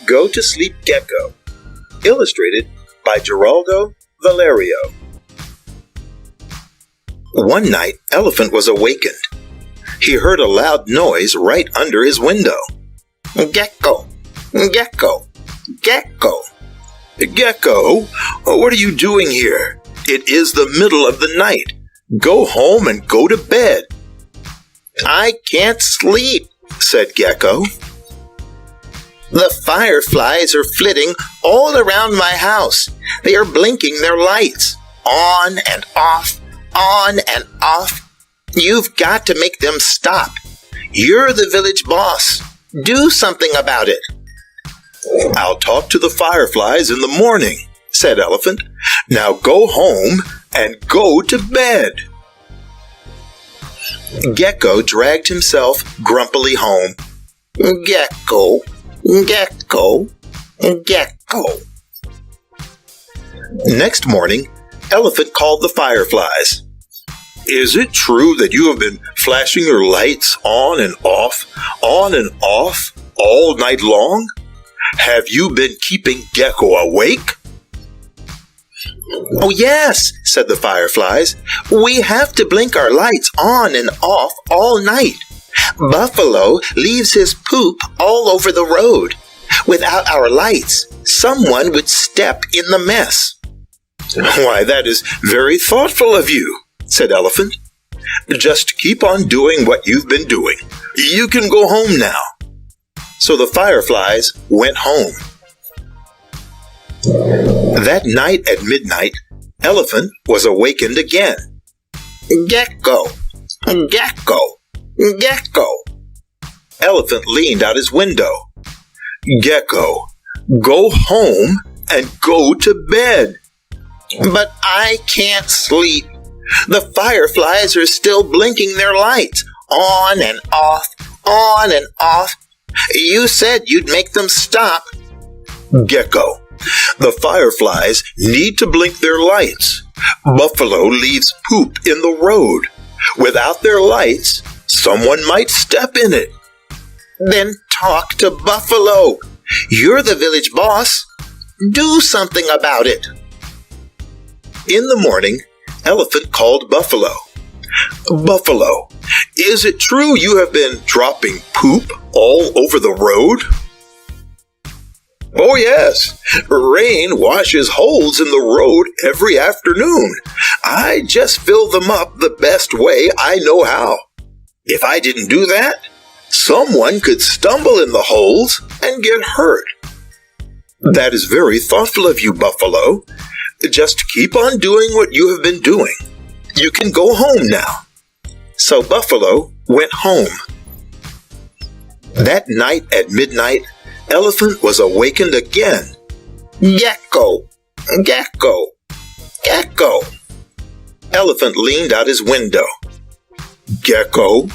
Go to Sleep, Gecko. Illustrated by Geraldo Valerio. One night, Elephant was awakened. He heard a loud noise right under his window. Gecko! Gecko! Gecko! Gecko, what are you doing here? It is the middle of the night. Go home and go to bed. I can't sleep, said Gecko. The fireflies are flitting all around my house. They are blinking their lights. On and off, on and off. You've got to make them stop. You're the village boss. Do something about it. I'll talk to the fireflies in the morning, said Elephant. Now go home and go to bed. Gecko dragged himself grumpily home. Gecko, Gecko, Gecko. Next morning, Elephant called the fireflies. Is it true that you have been flashing your lights on and off all night long? Have you been keeping Gecko awake? Oh, yes, said the fireflies. We have to blink our lights on and off all night. Buffalo leaves his poop all over the road. Without our lights, someone would step in the mess. Why, that is very thoughtful of you, said Elephant. Just keep on doing what you've been doing. You can go home now. So the fireflies went home. That night at midnight, Elephant was awakened again. Gecko! Gecko! Gecko! Elephant leaned out his window. Gecko, go home and go to bed. But I can't sleep. The fireflies are still blinking their lights, on and off, on and off. You said you'd make them stop. Gecko, the fireflies need to blink their lights. Buffalo leaves poop in the road. Without their lights, someone might step in it. Then talk to Buffalo. You're the village boss. Do something about it. In the morning, Elephant called Buffalo. Buffalo, is it true you have been dropping poop all over the road? Oh, yes. Rain washes holes in the road every afternoon. I just fill them up the best way I know how. If I didn't do that, someone could stumble in the holes and get hurt. That is very thoughtful of you, Buffalo. Just keep on doing what you have been doing. You can go home now. So Buffalo went home. That night at midnight, Elephant was awakened again. Gecko! Gecko! Gecko! Elephant leaned out his window. Gecko,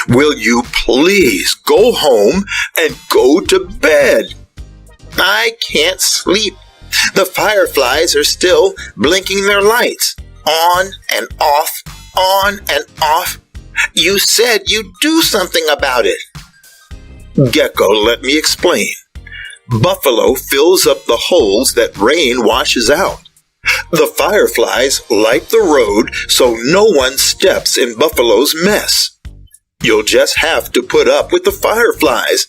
will you please go home and go to bed? I can't sleep. The fireflies are still blinking their lights, on and off, on and off. You said you'd do something about it. Gecko, let me explain. Buffalo fills up the holes that rain washes out. The fireflies light the road so no one steps in Buffalo's mess. You'll just have to put up with the fireflies.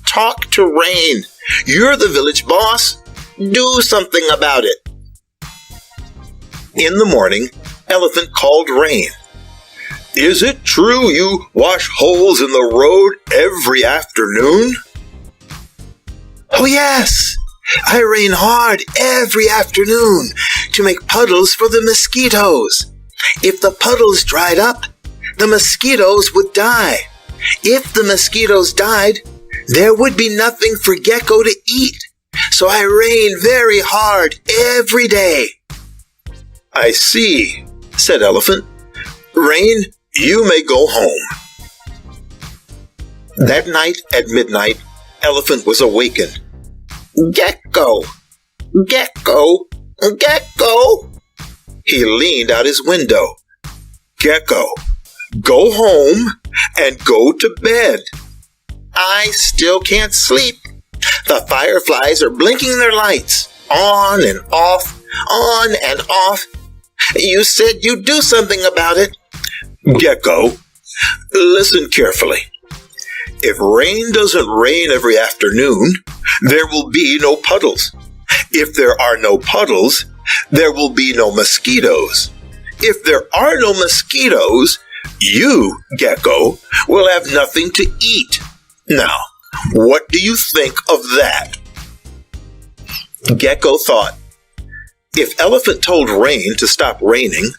Talk to Rain. You're the village boss. Do something about it. In the morning, Elephant called Rain. Is it true you wash holes in the road every afternoon? Oh, yes. I rain hard every afternoon to make puddles for the mosquitoes. If the puddles dried up, the mosquitoes would die. If the mosquitoes died, there would be nothing for Gecko to eat. So I rain very hard every day. I see, said Elephant. Rain, you may go home. That night at midnight, Elephant was awakened. Gecko! Gecko! Gecko! He leaned out his window. Gecko, go home and go to bed. I still can't sleep. The fireflies are blinking their lights, on and off, on and off. You said you'd do something about it. Gecko, listen carefully. If rain doesn't rain every afternoon, there will be no puddles. If there are no puddles, there will be no mosquitoes. If there are no mosquitoes, you, Gecko, will have nothing to eat. Now, what do you think of that? Gecko thought, if Elephant told rain to stop raining,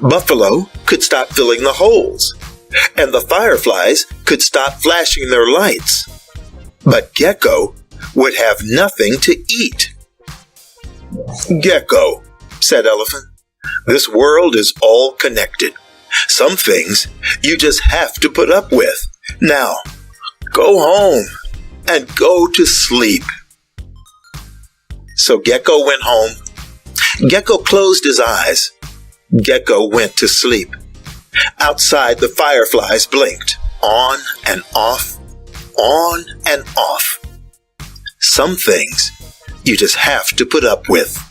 Buffalo could stop filling the holes, and the fireflies could stop flashing their lights. But Gecko would have nothing to eat. Gecko, said Elephant, this world is all connected. Some things you just have to put up with. Now, go home and go to sleep. So Gecko went home. Gecko closed his eyes. Gecko went to sleep. Outside, the fireflies blinked, on and off, on and off. Some things you just have to put up with.